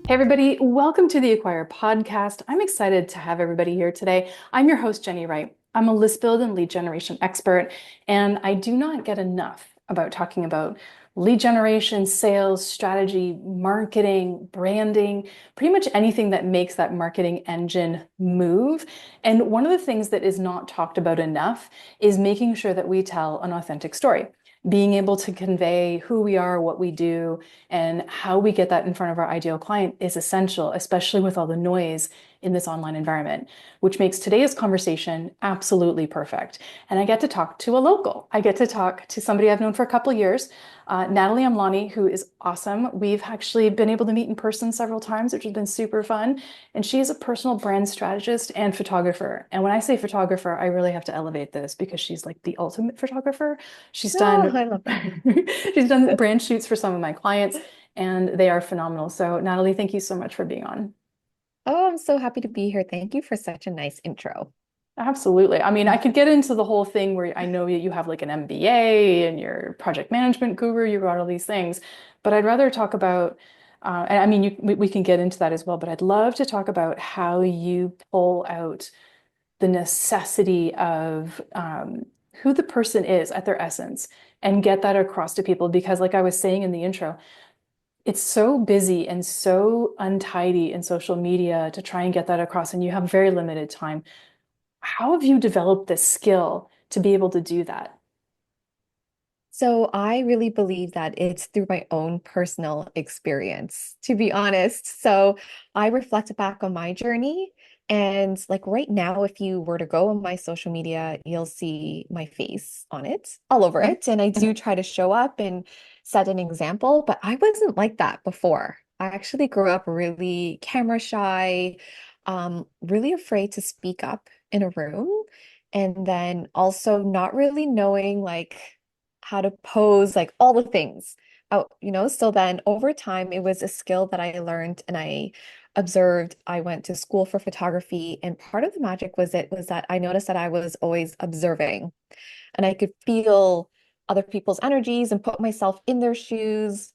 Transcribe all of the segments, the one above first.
Hey, everybody, welcome to the Acquire podcast. I'm excited to have everybody here today. I'm your host, Jenny Wright. I'm a list build and lead generation expert, and I do not get enough about talking about lead generation, sales, strategy, marketing, branding, pretty much anything that makes that marketing engine move. And one of the things that is not talked about enough is making sure that we tell an authentic story. Being able to convey who we are, what we do, and how we get that in front of our ideal client is essential, especially with all the noise in this online environment, which makes today's conversation absolutely perfect. And I get to talk to a local. I get to talk to somebody I've known for a couple of years, Nathalie Amlanie, who is awesome. We've actually been able to meet in person several times, which has been super fun. And she is a personal brand strategist and photographer. And when I say photographer, I really have to elevate this because she's like the ultimate photographer. She's Oh, done I love that. she's done brand shoots for some of my clients, and they are phenomenal. So, Nathalie, thank you so much for being on. Oh, I'm so happy to be here. Thank you for such a nice intro. Absolutely. I mean, I could get into the whole thing where I know that you have like an MBA and you're project management guru, you got all these things, but I'd rather talk about, and I mean, we can get into that as well, but I'd love to talk about how you pull out the necessity of who the person is at their essence and get that across to people. Because, like I was saying in the intro, it's so busy and so untidy in social media to try and get that across, and you have very limited time. How have you developed this skill to be able to do that? So I really believe that it's through my own personal experience, to be honest. So I reflect back on my journey. And like right now, if you were to go on my social media, you'll see my face on it, all over Mhm. it. And I do try to show up and set an example, but I wasn't like that before. I actually grew up really camera shy, really afraid to speak up in a room. And then also not really knowing like how to pose, like all the things. So then over time, it was a skill that I learned and I observed. I went to school for photography, and part of the magic was that I noticed that I was always observing and I could feel other people's energies and put myself in their shoes.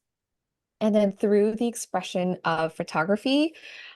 And then through the expression of photography,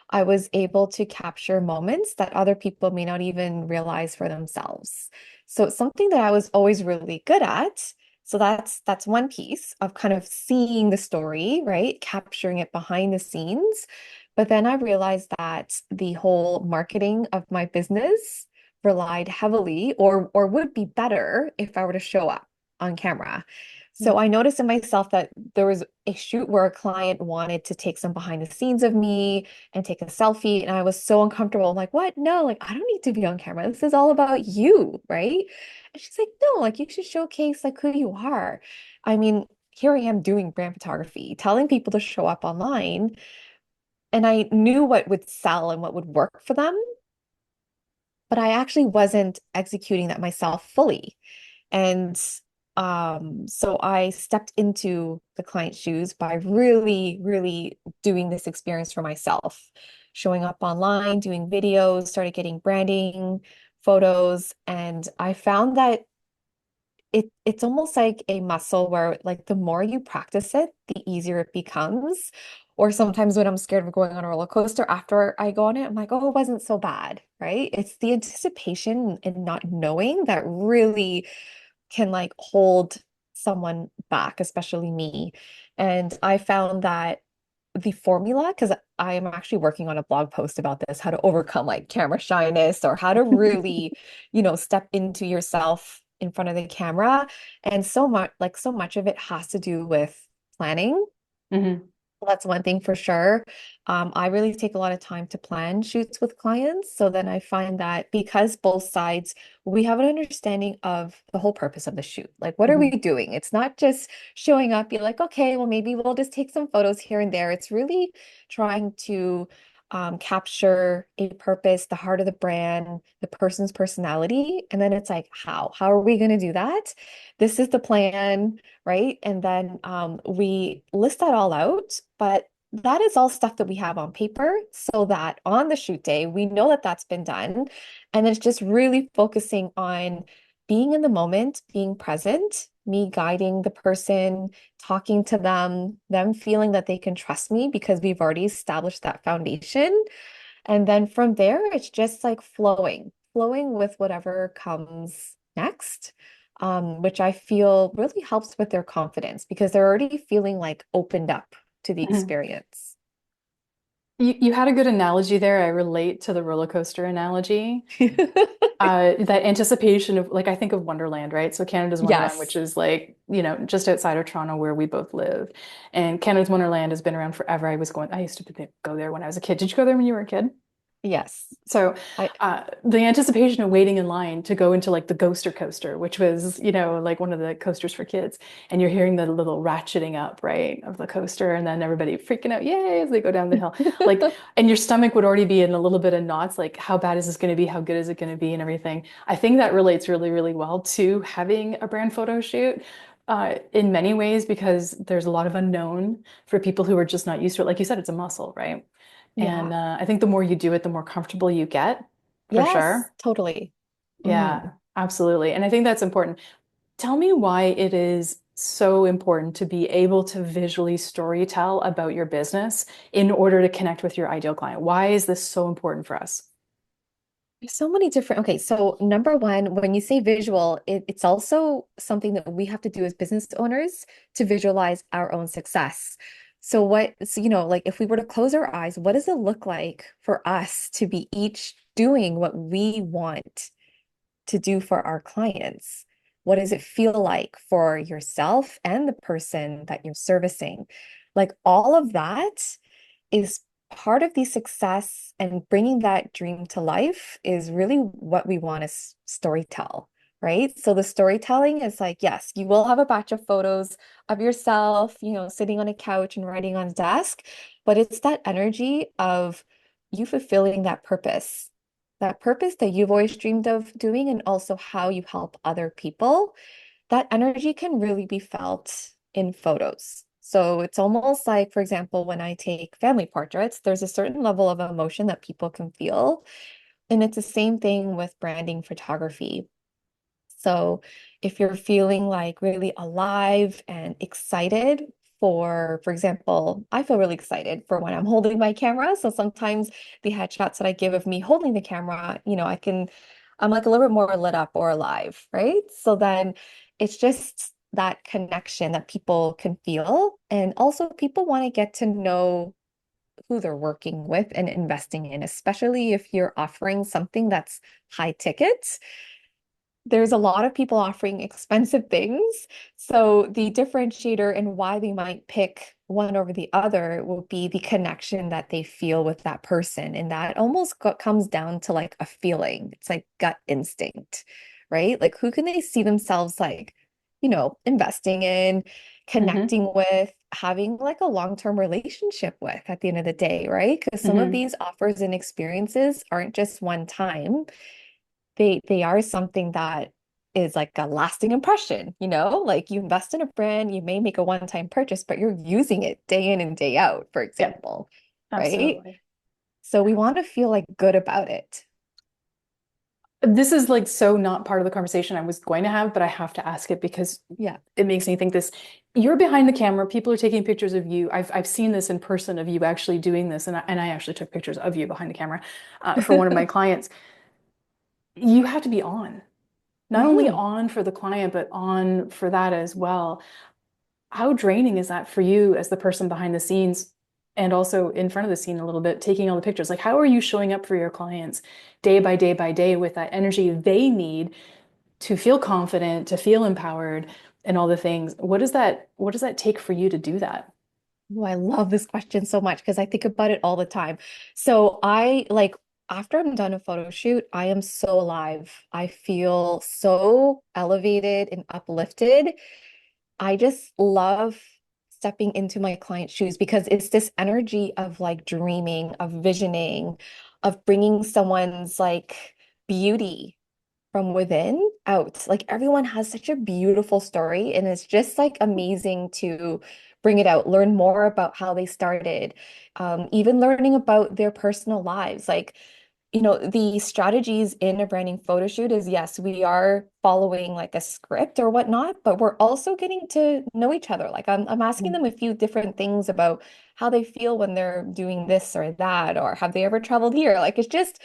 I was able to capture moments that other people may not even realize for themselves. So it's something that I was always really good at. So that's one piece of kind of seeing the story, right? Capturing it behind the scenes. But then I realized that the whole marketing of my business relied heavily or would be better if I were to show up on camera. So I noticed in myself that there was a shoot where a client wanted to take some behind the scenes of me and take a selfie. And I was so uncomfortable. I'm like, what? No, like, I don't need to be on camera. This is all about you, right? And she's like, no, like, you should showcase like who you are. I mean, here I am doing brand photography, telling people to show up online. And I knew what would sell and what would work for them, but I actually wasn't executing that myself fully. And so I stepped into the client's shoes by really, really doing this experience for myself, showing up online, doing videos, started getting branding, photos, and I found that it's almost like a muscle where like the more you practice it, the easier it becomes. Or sometimes when I'm scared of going on a roller coaster, after I go on it, I'm like, oh, it wasn't so bad, right? It's the anticipation and not knowing that really can like hold someone back, especially me. And I found that the formula, because I am actually working on a blog post about this, how to overcome like camera shyness or how to really, step into yourself in front of the camera. And so much of it has to do with planning. Mhm. That's one thing for sure. I really take a lot of time to plan shoots with clients. So then I find that because both sides, we have an understanding of the whole purpose of the shoot. Like, what are we Mhm. doing? It's not just showing up, be like, okay, well, maybe we'll just take some photos here and there. It's really trying to capture a purpose, the heart of the brand, the person's personality. And then it's like, how? How are we going to do that? This is the plan, right? And then we list that all out, but that is all stuff that we have on paper so that on the shoot day, we know that that's been done. And it's just really focusing on being in the moment, being present, me guiding the person, talking to them feeling that they can trust me because we've already established that foundation. And then from there, it's just like flowing with whatever comes next, which I feel really helps with their confidence because they're already feeling like opened up to the Mhm. experience. You had a good analogy there. I relate to the roller coaster analogy. That anticipation of like I think of Wonderland, right? So Canada's Wonderland, which Yes. is like, just outside of Toronto where we both live. And Canada's Wonderland has been around forever. I used to go there when I was a kid. Did you go there when you were a kid? Yes. So I the anticipation of waiting in line to go into like the Ghoster Coaster, which was, like one of the coasters for kids, and you're hearing the little ratcheting up, right, of the coaster, and then everybody freaking out, yay, as they go down the hill. Like, and your stomach would already be in a little bit of knots, like how bad is this going to be? How good is it going to be? And everything. I think that relates really, really well to having a brand photo shoot. In many ways, because there's a lot of unknown for people who are just not used to it. Like you said, it's a muscle, right? yeah. And I think the more you do it, the more comfortable you get, for Yes, sure. totally. Yeah, absolutely. And I think that's important. Tell me why it is so important to be able to visually storytell about your business in order to connect with your ideal client. Why is this so important for us? There's so many different. Okay, so number one, when you say visual, it's also something that we have to do as business owners to visualize our own success. Like if we were to close our eyes, what does it look like for us to be each doing what we want to do for our clients? What does it feel like for yourself and the person that you're servicing? Like all of that is part of the success, and bringing that dream to life is really what we want to story tell, right? So the storytelling is like, yes, you will have a batch of photos of yourself, sitting on a couch and writing on a desk, but it's that energy of you fulfilling that purpose that you've always dreamed of doing, and also how you help other people. That energy can really be felt in photos. So it's almost like, for example, when I take family portraits, there's a certain level of emotion that people can feel. And it's the same thing with branding photography. So if you're feeling like really alive and excited for example, I feel really excited for when I'm holding my camera. So sometimes the headshots that I give of me holding the camera, I'm like a little bit more lit up or alive, right? So then it's just that connection that people can feel. And also people want to get to know who they're working with and investing in, especially if you're offering something that's high ticket. There's a lot of people offering expensive things. So the differentiator and why they might pick one over the other will be the connection that they feel with that person. And that almost comes down to like a feeling. It's like gut instinct, right? Like who can they see themselves like, investing in, Hmm. connecting with, having like a long-term relationship with at the end of the day, right? Because some of Hmm. these offers and experiences aren't just one time, they are something that is like a lasting impression, like you invest in a brand, you may make a one-time purchase, but you're using it day in and day out, for Yeah, example, right? absolutely. So we want to feel like good about it. This is like so not part of the conversation I was going to have, but I have to ask it because Yeah. it makes me think this. You're behind the camera, people are taking pictures of you. I've seen this in person of you actually doing this, and I actually took pictures of you behind the camera for one of my clients. You have to be on, not only Mhm. on for the client, but on for that as well. How draining is that for you as the person behind the scenes and also in front of the scene a little bit, taking all the pictures? Like, how are you showing up for your clients day by day by day with that energy they need to feel confident, to feel empowered, and all the things? What does that take for you to do that? Oh, I love this question so much because I think about it all the time. So I like after I'm done a photo shoot, I am so alive. I feel so elevated and uplifted. I just love stepping into my client's shoes because it's this energy of like dreaming, of visioning, of bringing someone's like beauty from within out. Like everyone has such a beautiful story, and it's just like amazing to bring it out, learn more about how they started, even learning about their personal lives. Like the strategies in a branding photo shoot is yes, we are following like a script or whatnot, but we're also getting to know each other. Like I'm asking Mm. them a few different things about how they feel when they're doing this or that, or have they ever traveled here? Like it's just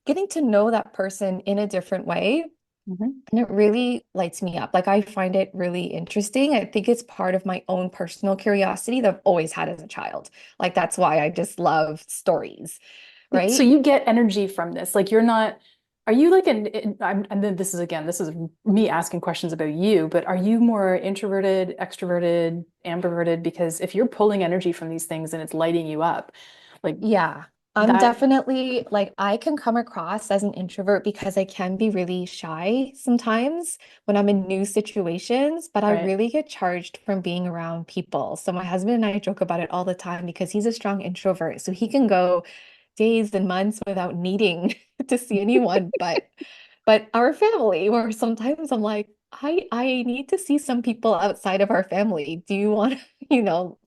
getting to know that person in a different way. Mhm. And it really lights me up. Like I find it really interesting. I think it's part of my own personal curiosity that I've always had as a child. Like that's why I just love stories, So right? you get energy from this. Like you're not, are you like and then this is again, this is me asking questions about you, but are you more introverted, extroverted, ambiverted? Because if you're pulling energy from these things and it's lighting you up, like Yeah, I'm that, definitely like I can come across as an introvert because I can be really shy sometimes when I'm in new situations, but I right? really get charged from being around people. So my husband and I joke about it all the time because he's a strong introvert. So he can go days and months without needing to see anyone, but our family, where sometimes I'm like, I need to see some people outside of our family. Do you want,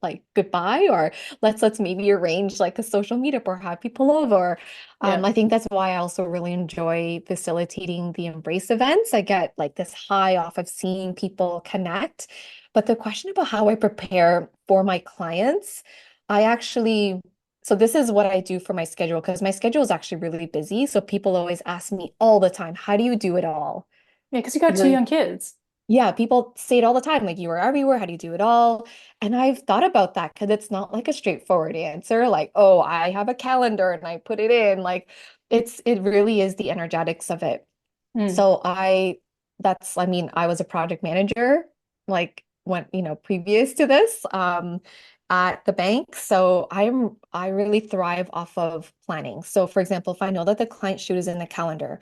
like goodbye or let's maybe arrange like a social meetup or have people over. Yeah. I think that's why I also really enjoy facilitating the Embrace events. I get like this high off of seeing people connect. But the question about how I prepare for my clients, I actually so this is what I do for my schedule because my schedule is actually really busy. So people always ask me all the time, how do you do it all? Yeah, because you got two You're, young kids. yeah, people say it all the time, like you are everywhere. How do you do it all? And I've thought about that because it's not like a straightforward answer, like, oh, I have a calendar and I put it in. Like it really is the energetics of it. Mm. So I mean, I was a project manager, like when, previous to this, at the bank. So I really thrive off of planning. So for example, if I know that the client shoot is in the calendar,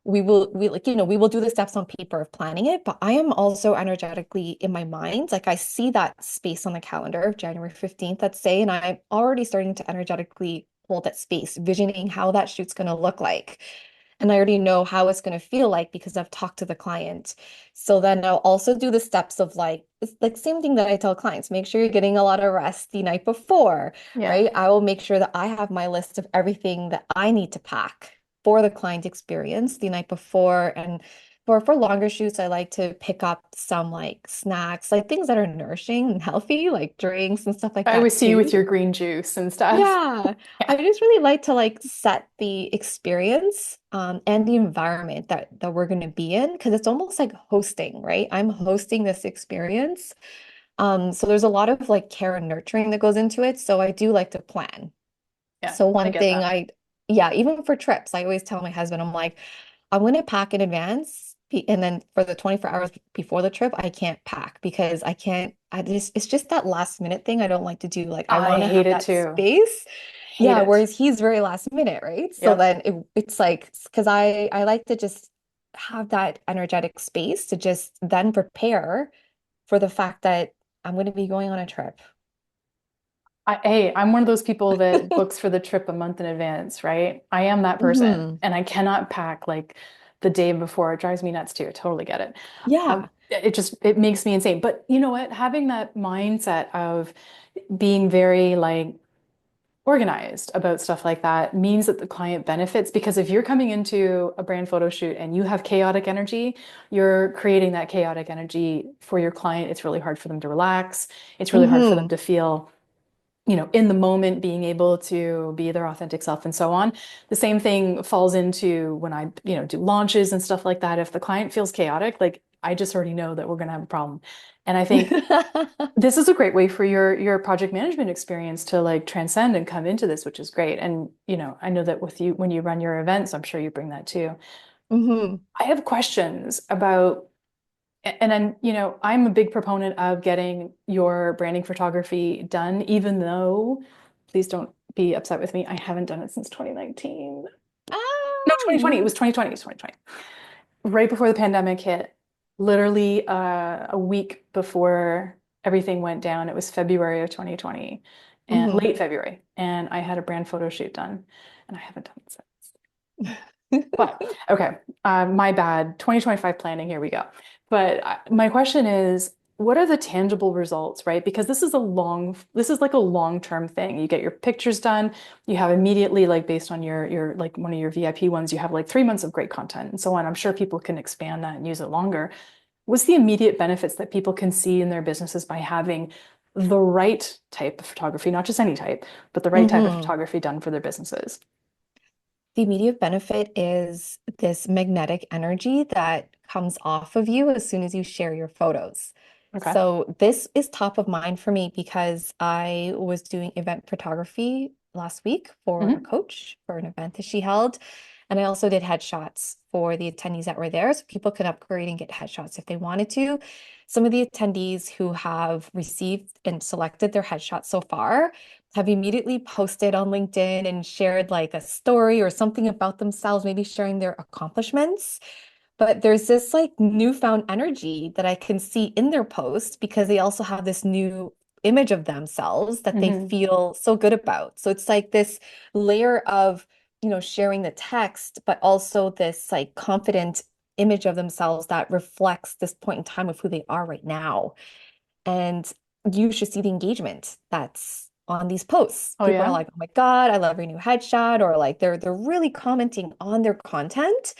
we will do the steps on paper of planning it, but I am also energetically in my mind. Like I see that space on the calendar of January 15th, let's say, and I'm already starting to energetically hold that space, visioning how that shoot's going to look like. And I already know how it's going to feel like because I've talked to the client. So then I'll also do the steps of like, it's like same thing that I tell clients, make sure you're getting a lot of rest the night before, Yeah. right? I will make sure that I have my list of everything that I need to pack for the client experience the night before. And for longer shoots, I like to pick up some like snacks, like things that are nourishing and healthy, like drinks and stuff like I that always see you with too. your green juice and stuff. Yeah, Yeah. I just really like to like set the experience and the environment that we're going to be in because it's almost like hosting, right? I'm hosting this experience. So there's a lot of like care and nurturing that goes into it. So I do like to plan. Yeah. So I one get thing that. yeah, even for trips, I always tell my husband, I'm like, I'm going to pack in advance. And then for the 24 hours before the trip, I can't pack because it's just that last minute thing I don't like to do. Like, I I want to hate have it that too. space. Hate Yeah. it. Whereas he's very last minute, right? So Yep. then it's like, because I like to just have that energetic space to just then prepare for the fact that I'm going to be going on a trip. Hey, I'm one of those people that books for the trip a month in advance, right? I am that person, Hmm. and I cannot pack like the day before. It drives me nuts too. I totally get it. Yeah. It makes me insane. But you know what? Having that mindset of being very like organized about stuff like that means that the client benefits because if you're coming into a brand photo shoot and you have chaotic energy, you're creating that chaotic energy for your client. It's really hard for them to relax. It's really hard for them Hmm. to feel in the moment, being able to be their authentic self and so on. The same thing falls into when I, do launches and stuff like that. If the client feels chaotic, like I just already know that we're going to have a problem. And I think this is a great way for your project management experience to like transcend and come into this, which is great. And, I know that with you, when you run your events, I'm sure you bring that too. Hmm. I have questions about and then, I'm a big proponent of getting your branding photography done, even though, please don't be upset with me, I haven't done it since 2019. No, Ah, 2020. It you. was 2020. It was 2020. Right before the pandemic hit, literally a week before everything went down. It was February of 2020 and Hmm. late February. And I had a brand photo shoot done, and I haven't done it since. But okay, my bad. 2025 planning, here we go. But my question is, what are the tangible results, right? Because this is like a long-term thing. You get your pictures done, you have immediately, like based on your like one of your VIP ones, you have like 3 months of great content and so on. I'm sure people can expand that and use it longer. What's the immediate benefits that people can see in their businesses by having the right type of photography, not just any type, but the right type of Hmm. photography done for their businesses? The immediate benefit is this magnetic energy that comes off of you as soon as you share your photos. Okay. So this is top of mind for me because I was doing event photography last week for a Hmm. coach for an event that she held. And I also did headshots for the attendees that were there. So people could upgrade and get headshots if they wanted to. Some of the attendees who have received and selected their headshots so far have immediately posted on LinkedIn and shared like a story or something about themselves, maybe sharing their accomplishments. But there's this like newfound energy that I can see in their post because they also have this new image of themselves that they Hmm. feel so good about. So it's like this layer of, sharing the text, but also this like confident image of themselves that reflects this point in time of who they are right now. And you should see the engagement that's on these posts. Oh People are yeah. like, "Oh my God, I love your new headshot," or like they're really commenting on their content.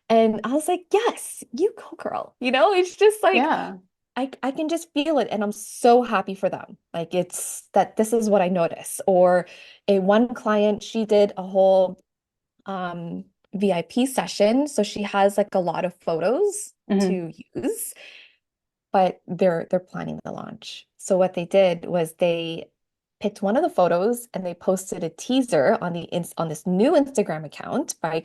And I was like, "Yes, you go, girl." It's just like Yeah. I can just feel it, and I'm so happy for them. Like it's that this is what I notice. Or a one client, she did a whole um VIP session, so she has like a lot of photos Hmm. to use, but they're planning the launch. So what they did was they picked one of the photos and they posted a teaser on on this new Instagram account by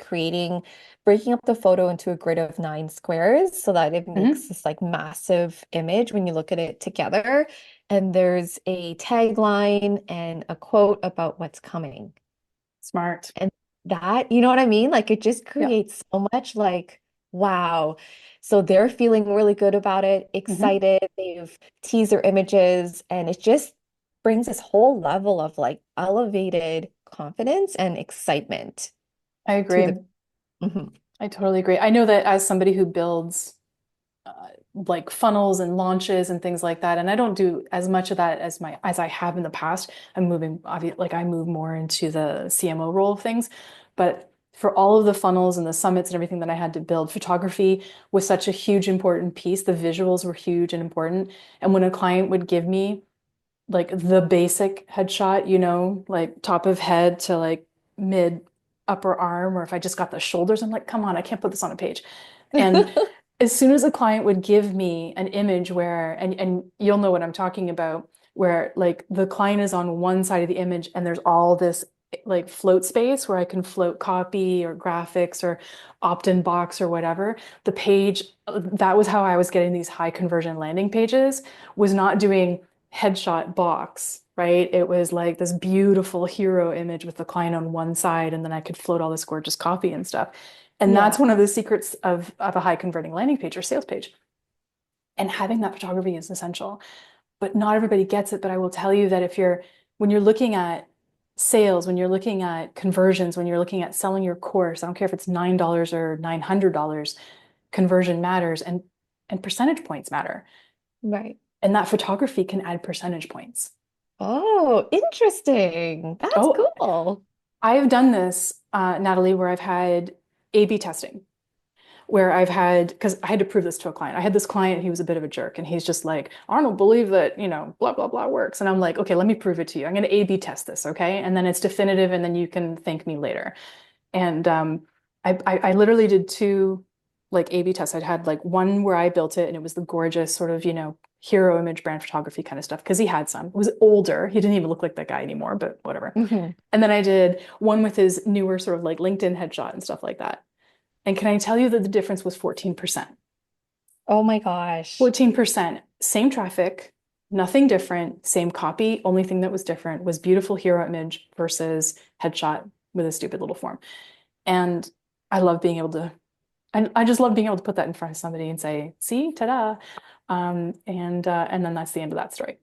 breaking up the photo into a grid of 9 squares so that it makes Hmm. this like massive image when you look at it together. And there's a tagline and a quote about what's coming. Smart. And that, you know what I mean? Like it just Yeah. creates so much like, wow. So they're feeling really good about it, Hmm. excited. They've teased their images, and it just brings this whole level of like elevated confidence and excitement I to the. agree. Mhm. I totally agree. I know that as somebody who builds like funnels and launches and things like that, and I don't do as much of that as I have in the past. I'm moving, obviously, like I move more into the CMO role of things, but for all of the funnels and the summits and everything that I had to build, photography was such a huge important piece. The visuals were huge and important. And when a client would give me like the basic headshot, like top of head to like mid upper arm, or if I just got the shoulders, I'm like, come on, I can't put this on a page. And as soon as a client would give me an image where, and you'll know what I'm talking about, where like the client is on one side of the image and there's all this like float space where I can float copy or graphics or opt-in box or whatever. The page, that was how I was getting these high conversion landing pages, was not doing headshot box, right? It was like this beautiful hero image with the client on one side, and then I could float all this gorgeous copy and stuff. And that's Yeah. one of the secrets of a high converting landing page or sales page. And having that photography is essential, but not everybody gets it. But I will tell you that when you're looking at sales, when you're looking at conversions, when you're looking at selling your course, I don't care if it's $9 or $900, conversion matters and percentage points matter. Right. And that photography can add percentage points. Oh, interesting. That's Oh, cool. I have done this, Natalie, where I've had A/B testing, where because I had to prove this to a client. I had this client, he was a bit of a jerk, and he's just like, I don't believe that, blah, blah, blah works. And I'm like, okay, let me prove it to you. I'm going to A/B test this, okay? And then it's definitive, and then you can thank me later. And I literally did two like A/B tests. I'd had like one where I built it and it was the gorgeous sort of, hero image brand photography kind of stuff because he had some. It was older. He didn't even look like that guy anymore, but whatever. Mhm. And then I did one with his newer sort of like LinkedIn headshot and stuff like that. And can I tell you that the difference was 14%? Oh my gosh. 14%, same traffic, nothing different, same copy. Only thing that was different was beautiful hero image versus headshot with a stupid little form. And I love being able to, I just love being able to put that in front of somebody and say, see, ta-da. And then that's the end of that story.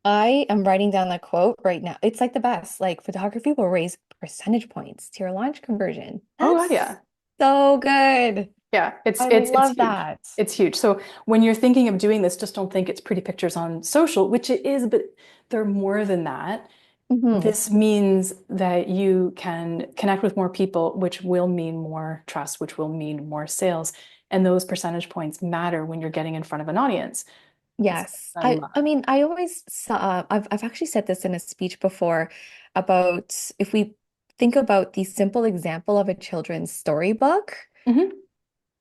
I am writing down that quote right now. It's like the best. Like photography will raise percentage points to your launch conversion. Oh God, That's yeah. so good. Yeah, I it's love huge. that. It's huge. So when you're thinking of doing this, just don't think it's pretty pictures on social, which it is, but they're more than that. Hmm. This means that you can connect with more people, which will mean more trust, which will mean more sales. And those percentage points matter when you're getting in front of an audience. So Yes. I I love I mean, I always saw, I've actually said this in a speech before about if we think about the simple example of a children's storybook, it. Hmm.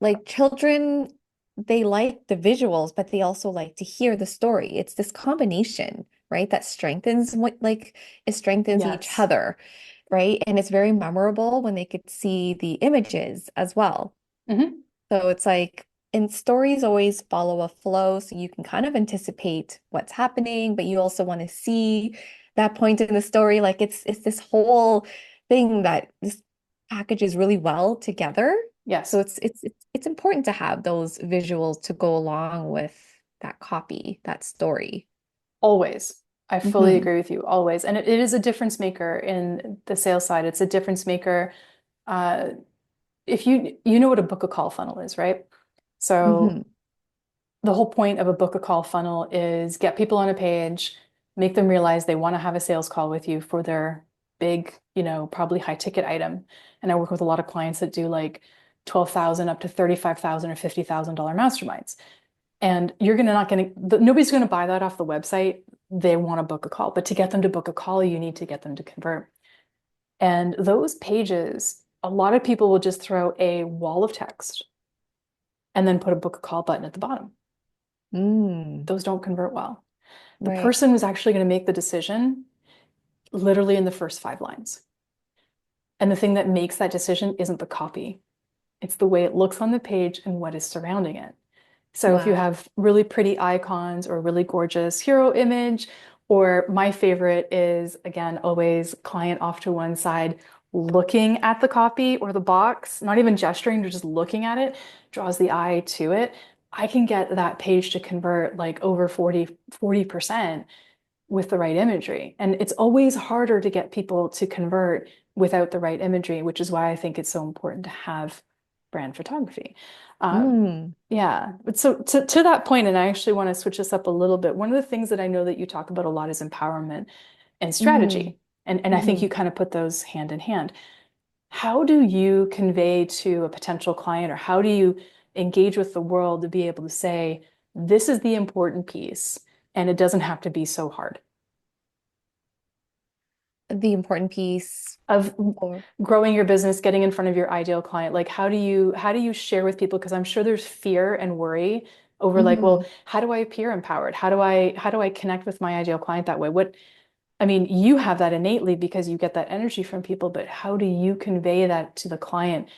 like children, they like the visuals, but they also like to hear the story. It's this combination, right? That strengthens what like it strengthens each Yes. other, right? And it's very memorable when they could see the images as well. Hmm. So it's like, and stories always follow a flow, so you can kind of anticipate what's happening, but you also want to see that point in the story. Like it's this whole thing that this packages really well together. So Yes. it's important to have those visuals to go along with that copy, that story. Always. I fully Hmm. agree with you, always. And it is a difference maker in the sales side. It's a difference maker. Uh, if you know what a book a call funnel is, right? So Hmm. the whole point of a book a call funnel is get people on a page, make them realize they want to have a sales call with you for their big, probably high ticket item. And I work with a lot of clients that do like 12,000 up to 35,000 or $50,000 masterminds. And you're gonna not gonna nobody's gonna buy that off the website. They want to book a call, but to get them to book a call, you need to get them to convert. And those pages, a lot of people will just throw a wall of text and then put a book a call button at the bottom. Mm. Those don't convert well. The Right. person was actually going to make the decision literally in the first 5 lines. And the thing that makes that decision isn't the copy, it's the way it looks on the page and what is surrounding it. So if you Wow. have really pretty icons or really gorgeous hero image, or my favorite is again, always client off to one side, looking at the copy or the box, not even gesturing, just looking at it, draws the eye to it. I can get that page to convert like over 40% with the right imagery. And it's always harder to get people to convert without the right imagery, which is why I think it's so important to have brand photography. Um, Mm. yeah, but so to that point, and I actually want to switch this up a little bit. One of the things that I know that you talk about a lot is empowerment and Hmm. strategy. And I think Hmm. you kind of put those hand in hand. How do you convey to a potential client, or how do you engage with the world to be able to say, this is the important piece, and it doesn't have to be so hard? The important piece Of for. growing your business, getting in front of your ideal client, like how do you share with people? Because I'm sure there's fear and worry over like, well, Hmm. how do I appear empowered? How do I connect with my ideal client that way? I mean, you have that innately because you get that energy from people, but how do you convey that to the client?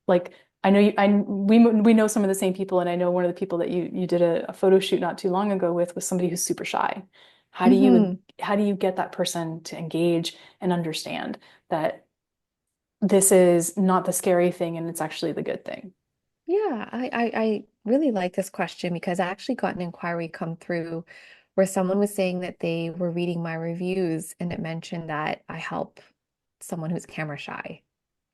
Like, I know we know some of the same people, and I know one of the people that you did a photo shoot not too long ago with was somebody who's super shy. Hmm. How do you get that person to engage and understand that this is not the scary thing and it's actually the good thing? Yeah, I really like this question because I actually got an inquiry come through where someone was saying that they were reading my reviews and it mentioned that I help someone who's camera shy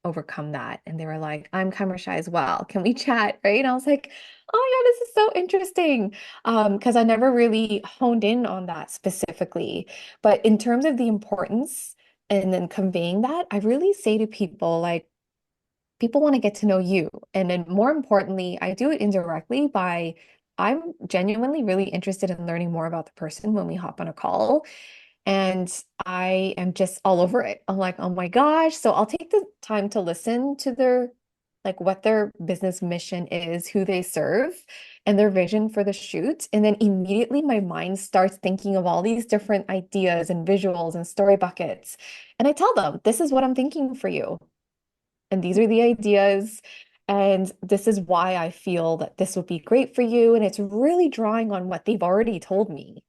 overcome that. And they were like, I'm camera shy as well. Can we chat? Right. And I was like, oh my God, this is so interesting. Because I never really honed in on that specifically. But in terms of the importance and then conveying that, I really say to people like, people want to get to know you. And then more importantly, I do it indirectly by I'm genuinely really interested in learning more about the person when we hop on a call. And I am just all over it. I'm like, oh my gosh. So I'll take the time to listen to their, like, what their business mission is, who they serve, and their vision for the shoot. And then immediately my mind starts thinking of all these different ideas and visuals and story buckets. And I tell them, this is what I'm thinking for you. And these are the ideas. And this is why I feel that this would be great for you. And it's really drawing on what they've already told me.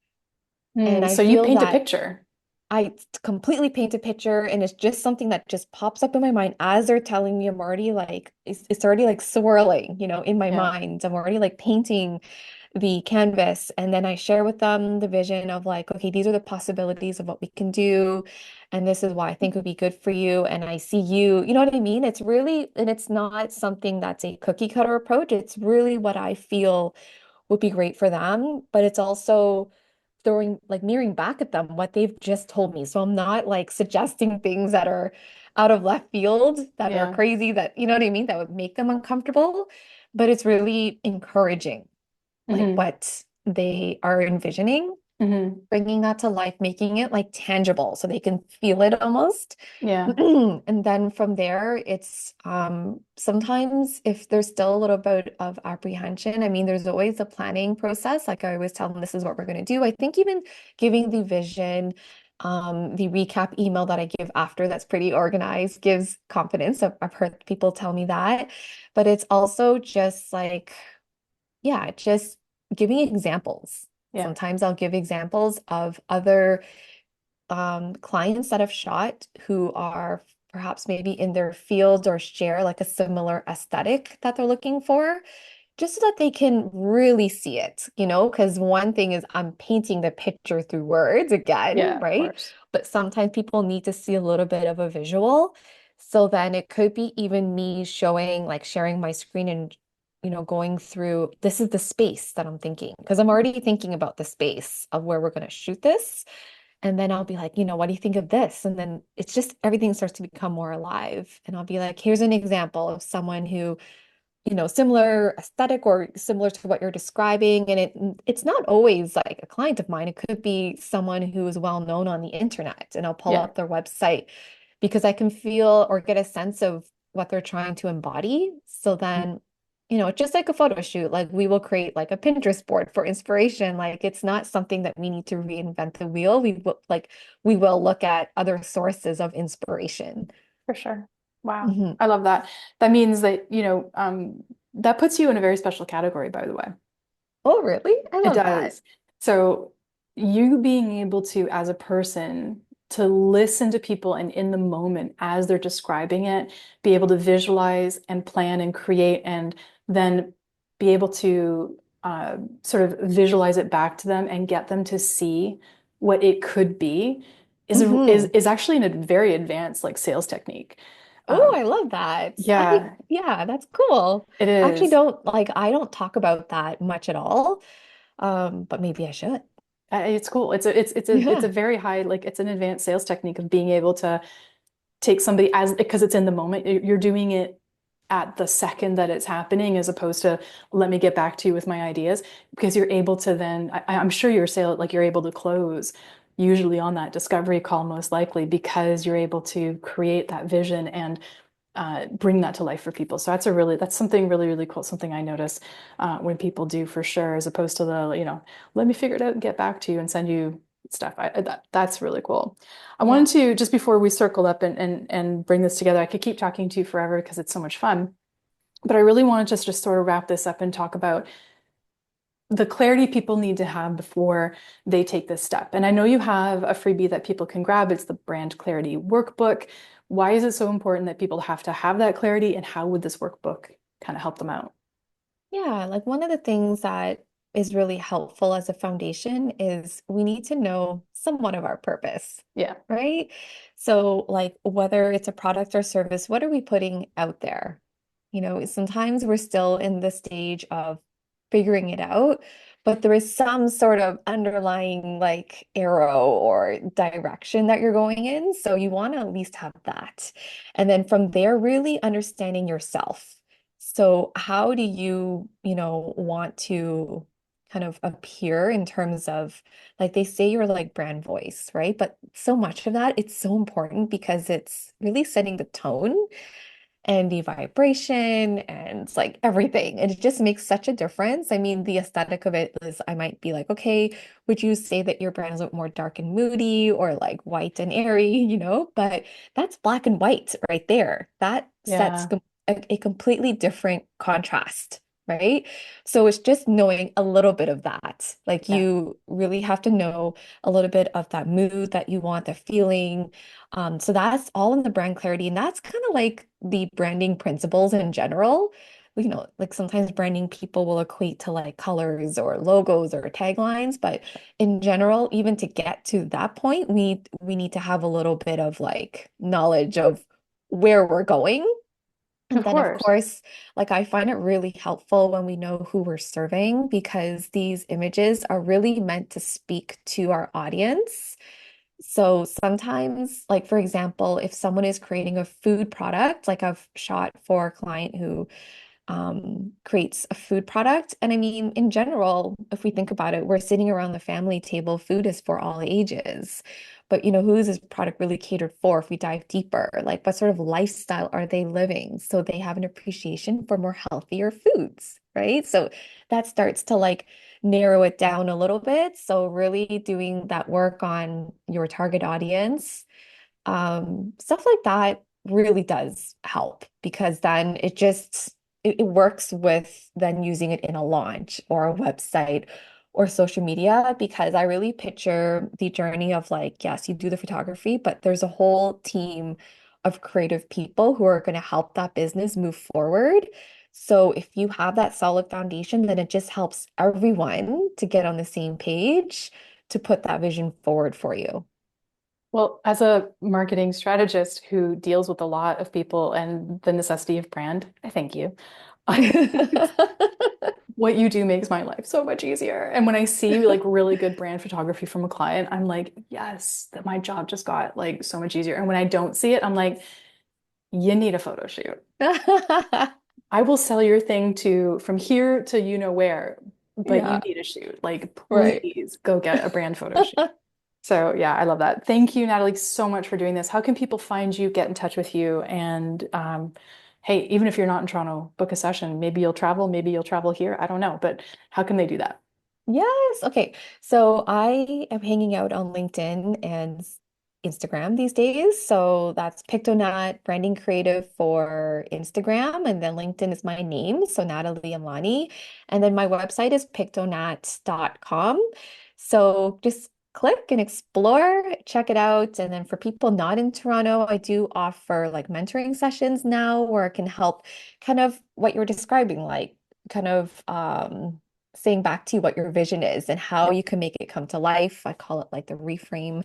And I So you feel paint a that picture. I completely paint a picture and it's just something that just pops up in my mind as they're telling me. I'm already like, it's already like swirling, in my Yeah. mind. I'm already like painting the canvas, and then I share with them the vision of like, okay, these are the possibilities of what we can do, and this is why I think would be good for you. And I see you, you know what I mean? It's really, and it's not something that's a cookie cutter approach. It's really what I feel would be great for them, but it's also throwing like mirroring back at them what they've just told me. So I'm not like suggesting things that are out of left field, that are Yeah. crazy, that you know what I mean, that would make them uncomfortable, but it's really encouraging like Hmm. what they are envisioning, Hmm. bringing that to life, making it like tangible so they can feel it almost. Yeah. And then from there, it's sometimes if there's still a little bit of apprehension, I mean, there's always a planning process. Like I always tell them, this is what we're going to do. I think even giving the vision, the recap email that I give after that's pretty organized gives confidence. I've heard people tell me that, but it's also just like, yeah, just giving examples. Yeah. Sometimes I'll give examples of other clients that have shot who are perhaps maybe in their field or share like a similar aesthetic that they're looking for, just so that they can really see it, you know, because one thing is I'm painting the picture through words again, Yeah, of right? course. But sometimes people need to see a little bit of a visual. So then it could be even me showing, like sharing my screen and, you know, going through this is the space that I'm thinking, because I'm already thinking about the space of where we're going to shoot this. And then I'll be like, you know, what do you think of this? And then it's just everything starts to become more alive. And I'll be like, here's an example of someone who, you know, similar aesthetic or similar to what you're describing. And it's not always like a client of mine. It could be someone who is well known on the internet. And I'll pull Yeah. up their website because I can feel or get a sense of what they're trying to embody. So then, you know, just like a photo shoot, like we will create like a Pinterest board for inspiration. Like it's not something that we need to reinvent the wheel. We will look at other sources of inspiration. For sure. Wow. Mhm. I love that. That means that, that puts you in a very special category, by the way. Oh, really? I It love that. does. So you being able to, as a person, to listen to people and in the moment as they're describing it, be able to visualize and plan and create, and then be able to sort of visualize it back to them and get them to see what it could be Hmm. is actually a very advanced like sales technique. Oh, Um, I love that. yeah, Yeah, that's cool. it I actually is. don't like, I don't talk about that much at all. But maybe I should. It's cool. It's a Yeah. very high, like it's an advanced sales technique of being able to take somebody as because it's in the moment. You're doing it at the second that it's happening, as opposed to let me get back to you with my ideas, because you're able to then I'm sure your sale like you're able to close usually on that discovery call most likely because you're able to create that vision and bring that to life for people. So that's something really, really cool. Something I notice when people do for sure, as opposed to let me figure it out and get back to you and send you stuff. That's really cool. I Yeah. wanted to, just before we circle up and bring this together, I could keep talking to you forever because it's so much fun. But I really want to just sort of wrap this up and talk about the clarity people need to have before they take this step. And I know you have a freebie that people can grab. It's the Brand Clarity Workbook. Why is it so important that people have to have that clarity, and how would this workbook kind of help them out? Yeah, like one of the things that is really helpful as a foundation is we need to know somewhat of our purpose, Yeah. right? So, like whether it's a product or service, what are we putting out there? You know, sometimes we're still in the stage of figuring it out, but there is some sort of underlying like arrow or direction that you're going in. So you want to at least have that. And then from there, really understanding yourself. So how do you, you know, want to kind of appear in terms of like they say you're like brand voice, right? But so much of that, it's so important because it's really setting the tone and the vibration and like everything. And it just makes such a difference. I mean, the aesthetic of it is I might be like, okay, would you say that your brand is a bit more dark and moody or like white and airy, you know? But that's black and white right there. That sets Yeah. a completely different contrast. Right. So it's just knowing a little bit of that. Like Yeah. you really have to know a little bit of that mood that you want, the feeling, so that's all in the brand clarity. And that's kind of like the branding principles in general like sometimes branding people will equate to like colors or logos or taglines, but in general, even to get to that point, we need to have a little bit of like knowledge of where we're going. And Of then, of course. course, like I find it really helpful when we know who we're serving because these images are really meant to speak to our audience. So sometimes, like for example, if someone is creating a food product, like I've shot for a client who creates a food product. And I mean, in general, if we think about it, we're sitting around the family table, food is for all ages. But who is this product really catered for if we dive deeper? Like what sort of lifestyle are they living? So they have an appreciation for more healthier foods, right? So that starts to like narrow it down a little bit. So really doing that work on your target audience, stuff like that really does help because then it works with then using it in a launch or a website or social media because I really picture the journey of like, yes, you do the photography, but there's a whole team of creative people who are going to help that business move forward. So if you have that solid foundation, then it just helps everyone to get on the same page to put that vision forward for you. Well, as a marketing strategist who deals with a lot of people and the necessity of brand, I thank you. What you do makes my life so much easier. And when I see like really good brand photography from a client, I'm like, yes, that my job just got like so much easier. And when I don't see it, I'm like, you need a photo shoot. I will sell your thing to from here to you know where, but you Yeah, need a shoot. Like, right. please go get a brand photo shoot. So yeah, I love that. Thank you, Natalie, so much for doing this. How can people find you, get in touch with you, and hey, even if you're not in Toronto, book a session. Maybe you'll travel here. I don't know, but how can they do that? Yes. Okay. So I am hanging out on LinkedIn and Instagram these days. So that's Pictonat Branding Creative for Instagram. And then LinkedIn is my name. So Nathalie Amlanie. And then my website is pictonat.com. So just click and explore, check it out. And then for people not in Toronto, I do offer like mentoring sessions now where I can help kind of what you're describing, like kind of saying back to you what your vision is and how Yeah. you can make it come to life. I call it like the reframe Mhm.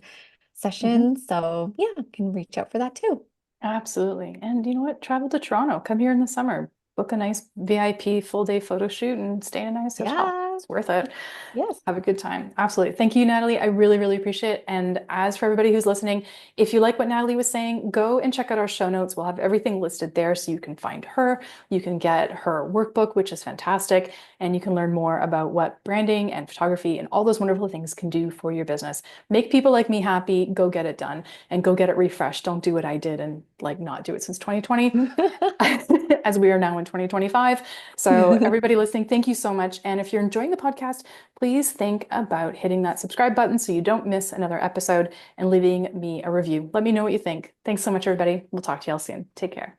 session. So yeah, you can reach out for that too. Absolutely. And you know what? Travel to Toronto. Come here in the summer. Book a nice VIP full day photo shoot and stay in a nice hotel. Yeah. It's worth it. Yes. Have a good time. Absolutely. Thank you, Natalie. I really, really appreciate it. And as for everybody who's listening, if you like what Natalie was saying, go and check out our show notes. We'll have everything listed there so you can find her. You can get her workbook, which is fantastic. And you can learn more about what branding and photography and all those wonderful things can do for your business. Make people like me happy. Go get it done and go get it refreshed. Don't do what I did and like not do it since 2020. As we are now in 2025. So, everybody listening, thank you so much. And if you're enjoying the podcast, please think about hitting that subscribe button so you don't miss another episode and leaving me a review. Let me know what you think. Thanks so much, everybody. We'll talk to y'all soon. Take care.